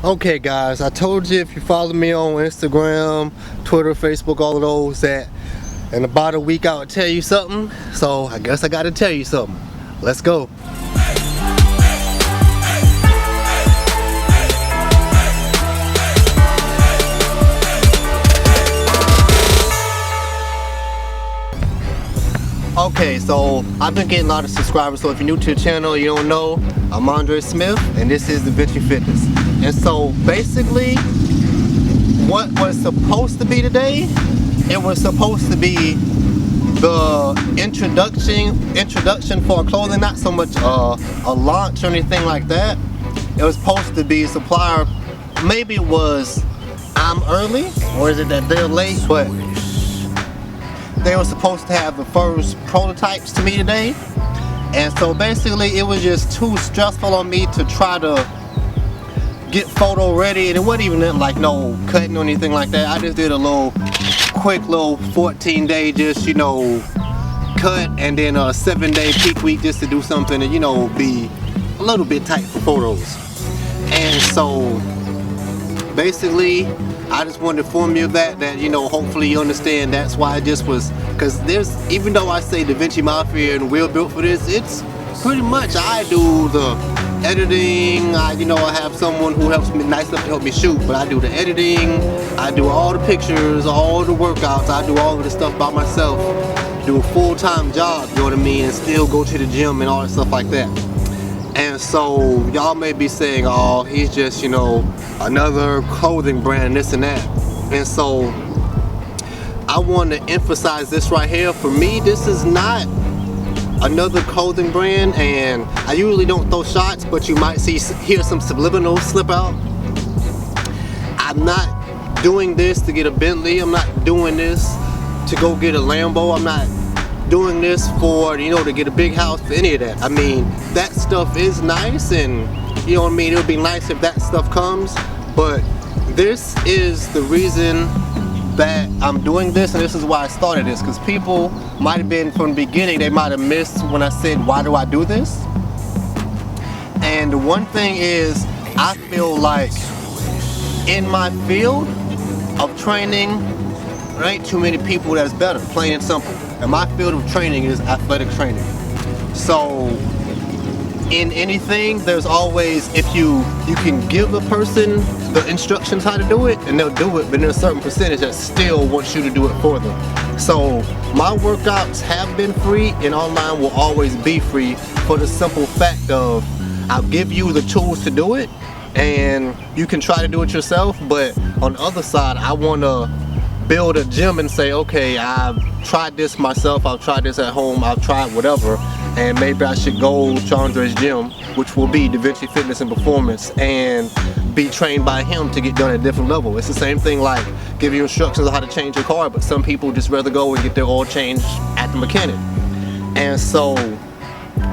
Okay guys, I told you if you follow me on Instagram, Twitter, Facebook, all of those, that in about a week I would tell you something. So I guess I gotta tell you something. Let's go. Okay, so I've been getting a lot of subscribers, so if you're new to the channel, you don't know, I'm Andre Smith, and this is Davinci Fitness. And so basically, what was supposed to be today, it was supposed to be the introduction for clothing, not so much a launch or anything like that. It was supposed to be a supplier, maybe it was I'm early, or is it that they're late, but they were supposed to have the first prototypes to me today. And so basically it was just too stressful on me to try to get photo ready, and it wasn't even like no cutting or anything like that. I just did a little quick little 14-day just, you know, cut, and then a 7-day peak week just to do something and, you know, be a little bit tight for photos. And so basically I just wanted to inform you of that, you know, hopefully you understand that's why I just was, because there's, even though I say Davinci Mafia and we're built for this, it's pretty much I do the editing. I have someone who helps me, nice enough to help me shoot, but I do the editing, I do all the pictures, all the workouts, I do all of this stuff by myself, do a full-time job, you know what I mean, and still go to the gym and all that stuff like that. And so y'all may be saying, oh, he's just, you know, another clothing brand, this and that. And so I want to emphasize this right here. For me, this is not another clothing brand, and I usually don't throw shots, but you might hear some subliminals slip out. I'm not doing this to get a Bentley. I'm not doing this to go get a Lambo. I'm not doing this for, you know, to get a big house, for any of that. I mean, that stuff is nice, and you know what I mean, it would be nice if that stuff comes, but this is the reason that I'm doing this, and this is why I started this, because people might have been, from the beginning, they might have missed when I said, why do I do this? And the one thing is, I feel like in my field of training, there ain't too many people that's better, plain and simple. And my field of training is athletic training. So in anything, there's always, if you can give a person the instructions how to do it, and they'll do it, but there's a certain percentage that still wants you to do it for them. So my workouts have been free, and online will always be free, for the simple fact of I'll give you the tools to do it, and you can try to do it yourself. But on the other side, I want to build a gym and say, okay, I've tried this myself, I've tried this at home, I've tried whatever, and maybe I should go to Andre's gym, which will be Davinci Fitness and Performance, and be trained by him to get done at a different level. It's the same thing like giving you instructions on how to change your car, but some people just rather go and get their oil changed at the mechanic. And so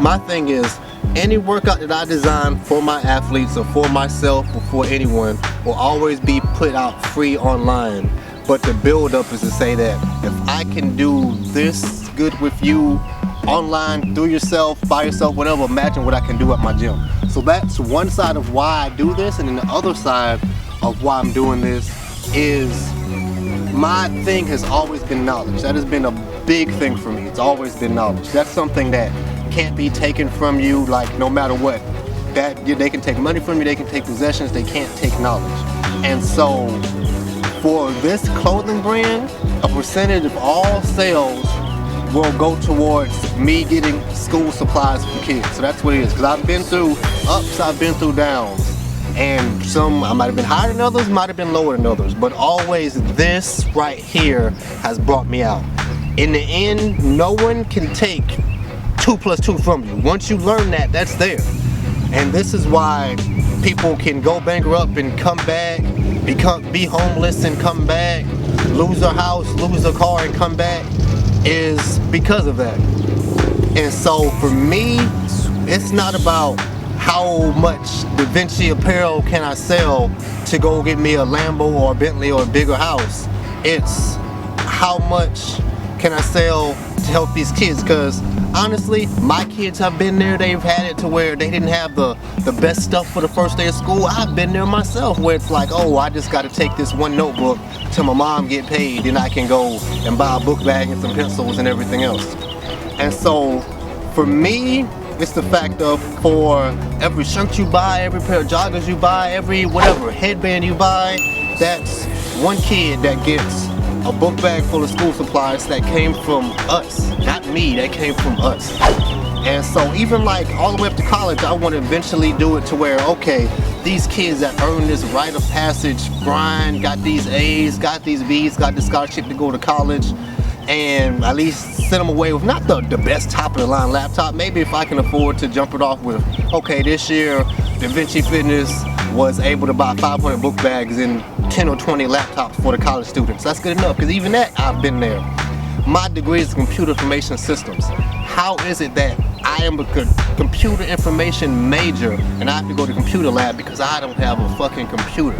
my thing is, any workout that I design for my athletes or for myself or for anyone will always be put out free online. But the build up is to say that if I can do this good with you online, through yourself, by yourself, whatever, imagine what I can do at my gym. So that's one side of why I do this, and then the other side of why I'm doing this is my thing has always been knowledge. That has been a big thing for me. It's always been knowledge. That's something that can't be taken from you, like no matter what. That they can take money from you, they can take possessions, they can't take knowledge. And so for this clothing brand, a percentage of all sales will go towards me getting school supplies for kids. So that's what it is, because I've been through ups, I've been through downs, and some I might have been higher than others, might have been lower than others, but always this right here has brought me out. In the end, no one can take 2 + 2 from you. Once you learn that, that's there. And this is why people can go bankrupt and come back, be homeless and come back, lose their house, lose their car and come back, is because of that. And so for me, it's not about how much Davinci apparel can I sell to go get me a Lambo or a Bentley or a bigger house. It's how much can I sell to help these kids, because honestly, my kids have been there. They've had it to where they didn't have the best stuff for the first day of school. I've been there myself, where it's like, oh, I just got to take this one notebook till my mom get paid, then I can go and buy a book bag and some pencils and everything else. And so for me, it's the fact of, for every shirt you buy, every pair of joggers you buy, every whatever headband you buy, that's one kid that gets a book bag full of school supplies that came from us. Not me, that came from us. And so even like all the way up to college, I want to eventually do it to where, okay, these kids that earn this rite of passage grind, got these A's, got these B's, got the scholarship to go to college, and at least send them away with not the best top of the line laptop. Maybe if I can afford to jump it off with, okay, this year Davinci Fitness was able to buy 500 book bags and 10 or 20 laptops for the college students. That's good enough, because even that, I've been there. My degree is computer information systems. How is it that I am a computer information major and I have to go to computer lab because I don't have a fucking computer?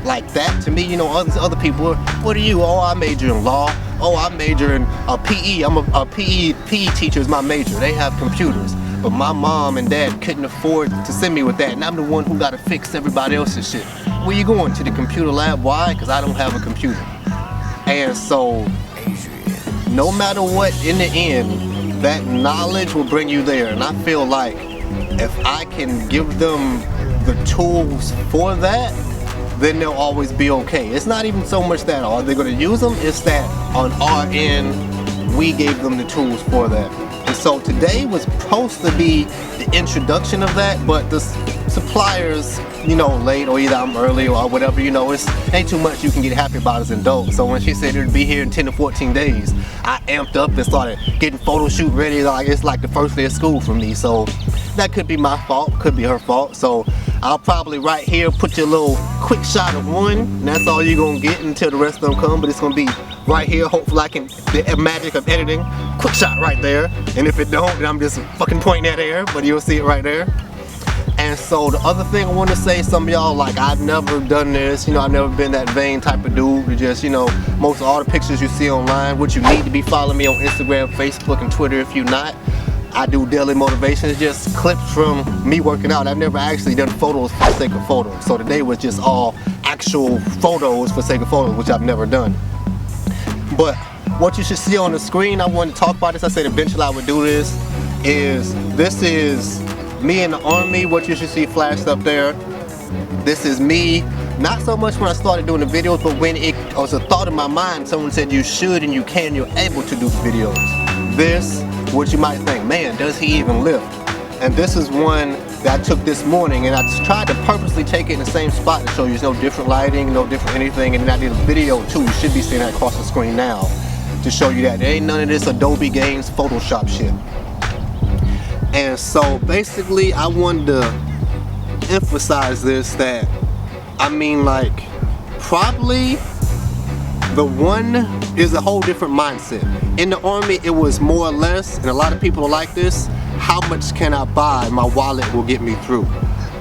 Like that, to me, you know, other people, what are you? Oh, I major in law. Oh, I major in PE. I'm a PE teacher is my major. They have computers. But my mom and dad couldn't afford to send me with that, and I'm the one who got to fix everybody else's shit. Where you going? To the computer lab? Why? Because I don't have a computer. And so, no matter what, in the end, that knowledge will bring you there. And I feel like if I can give them the tools for that, then they'll always be okay. It's not even so much that are they going to use them, it's that on our end, we gave them the tools for that. And so today was supposed to be the introduction of that, but the suppliers, you know, late, or either I'm early or whatever, you know, it's ain't too much you can get happy about as an adult. So when she said it'd be here in 10 to 14 days, I amped up and started getting photo shoot ready. Like it's like the first day of school for me. So that could be my fault, could be her fault. So I'll probably right here put you a little quick shot of one, and that's all you're gonna get until the rest of them come. But it's gonna be right here. Hopefully I can, the magic of editing, quick shot right there. And if it don't, then I'm just fucking pointing at air, but you'll see it right there. And so the other thing I want to say, some of y'all, like, I've never done this, you know, I've never been that vain type of dude to just, you know, most of all the pictures you see online, what you need to be following me on Instagram, Facebook, and Twitter. If you're not, I do daily motivations, just clips from me working out. I've never actually done photos for the sake of photos. So today was just all actual photos for the sake of photos, which I've never done. But what you should see on the screen, I want to talk about this. I said eventually I would do this. This is me in the army, what you should see flashed up there. This is me, not so much when I started doing the videos, but when it was a thought in my mind, someone said you should and you can, you're able to do the videos. This, what you might think, man, does he even lift? And this is one that I took this morning, and I tried to purposely take it in the same spot to show you there's no different lighting, no different anything, and then I did a video too. You should be seeing that across the screen now to show you that. There ain't none of this Adobe Games Photoshop shit. And so basically I wanted to emphasize this, that I mean, like, probably the one is a whole different mindset. In the army it was more or less, and a lot of people are like this, how much can I buy my wallet will get me through?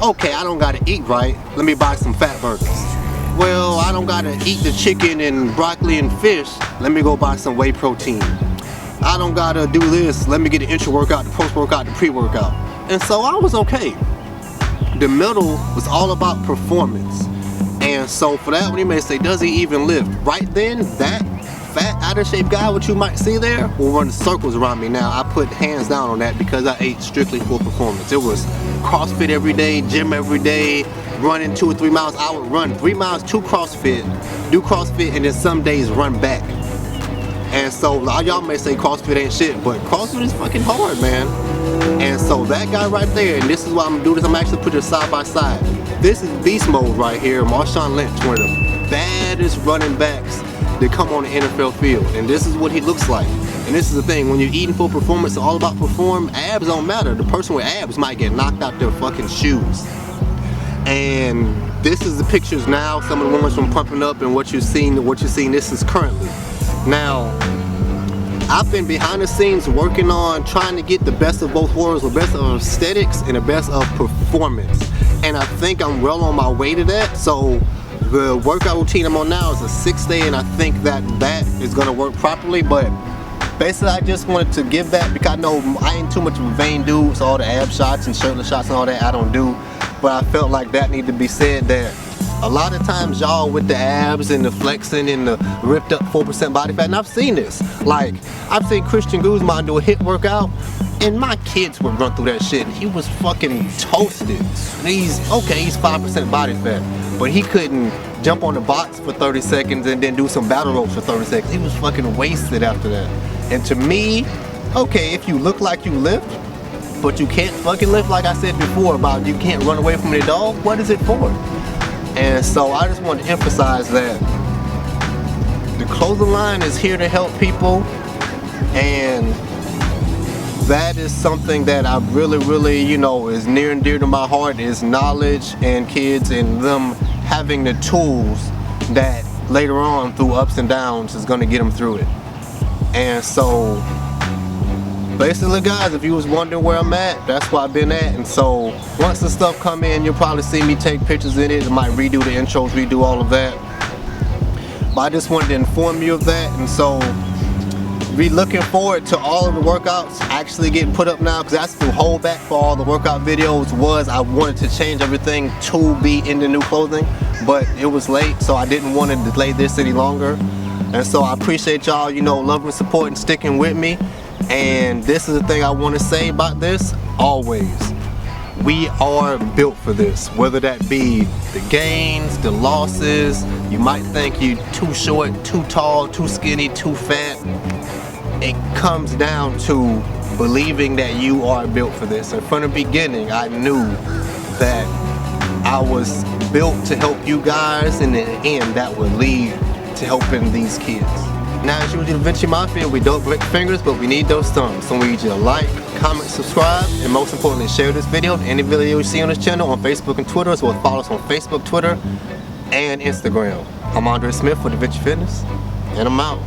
Okay, I don't gotta eat right, let me buy some fat burgers. Well, I don't gotta eat the chicken and broccoli and fish, let me go buy some whey protein. I don't gotta do this, let me get the intro workout, the post workout, the pre-workout. And so I was okay. The middle was all about performance. And so for that one, you may say, does he even lift? Right then, that fat, out of shape guy, what you might see there, will run circles around me. Now, I put hands down on that because I ate strictly for performance. It was CrossFit every day, gym every day, running 2 or 3 miles. I would run 3 miles to CrossFit, do CrossFit, and then some days run back. And so a lot of y'all may say CrossFit ain't shit, but CrossFit is fucking hard, man. And so that guy right there, and this is why I'm gonna do this, I'm actually putting it side by side. This is beast mode right here. Marshawn Lynch, one of the baddest running backs that come on the NFL field. And this is what he looks like. And this is the thing, when you're eating for performance, it's all about perform. Abs don't matter. The person with abs might get knocked out their fucking shoes. And this is the pictures now, some of the ones from pumping up, and what you're seeing, this is currently. Now, I've been behind the scenes working on trying to get the best of both worlds, the best of aesthetics and the best of performance. And I think I'm well on my way to that. So the workout routine I'm on now is a 6-day, and I think that is gonna work properly. But basically I just wanted to give back, because I know I ain't too much of a vain dude, so all the ab shots and shirtless shots and all that I don't do, but I felt like that needed to be said, that a lot of times y'all with the abs and the flexing and the ripped up 4% body fat, and I've seen this, like I've seen Christian Guzman do a HIIT workout and my kids would run through that shit and he was fucking toasted. He's 5% body fat, but he couldn't jump on the box for 30 seconds and then do some battle ropes for 30 seconds. He was fucking wasted after that. And to me, okay, if you look like you lift, but you can't fucking lift, like I said before about you can't run away from the dog, what is it for? And so I just want to emphasize that the clothing line is here to help people, and that is something that I really, you know, is near and dear to my heart, is knowledge and kids and them having the tools that later on through ups and downs is going to get them through it. And so basically guys, if you was wondering where I'm at, that's where I've been at. And so once the stuff come in, you'll probably see me take pictures in it. I might redo the intros, redo all of that, but I just wanted to inform you of that. And so be looking forward to all of the workouts actually getting put up now, because that's the holdback for all the workout videos, was I wanted to change everything to be in the new clothing, but it was late, so I didn't want to delay this any longer. And so I appreciate y'all, you know, loving, supporting, sticking with me. And this is the thing I want to say about this, always. We are built for this, whether that be the gains, the losses. You might think you're too short, too tall, too skinny, too fat. It comes down to believing that you are built for this. And from the beginning, I knew that I was built to help you guys, and in the end, that would lead to helping these kids. Now, as usual, Davinci Mafia, we don't break fingers, but we need those thumbs. So we need you to like, comment, subscribe, and most importantly, share this video and any video you see on this channel on Facebook and Twitter, as well as follow us on Facebook, Twitter, and Instagram. I'm Andre Smith for Davinci Fitness, and I'm out.